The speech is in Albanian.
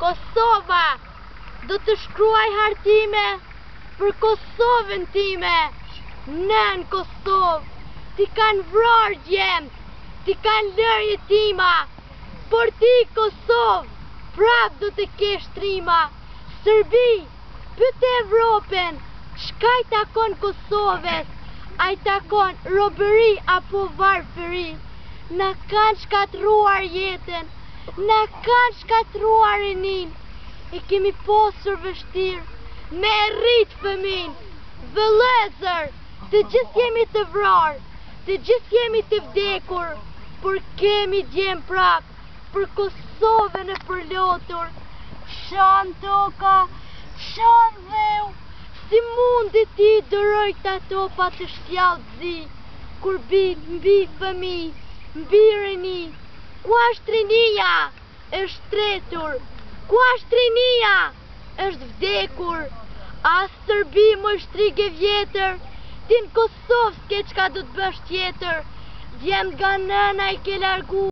Kosova, do të shkruaj hartime për Kosovën time. Nën Kosovë, ti kanë vrarë djemt, ti kanë lërë jetima, por ti Kosovë, prap do të kesh trima. Serbi, pyet Evropën, çka i takon Kosovës? A i takon robëri apo varfëri? Na kanë shkatruar jetën, na kanë shkatruar rinin. E kemi posur vështirë me rrit fëmin. Vëllezër, të gjithë jemi të vrarë, të gjithë jemi të vdekur, por kemi djem prap për Kosovën e përlotur. Shan toka, shan dheu, si mundi ti dëroj të topa të shjallë zi, kur bin mbi fëmi, mbi rini. Ku është rinia? Është tretur. Ku është rinia? Është vdekur. As Serbi më shtrige vjetër, ti në Kosovë s'ke qka du të bësh tjetër. Djem nga nëna i ke largu.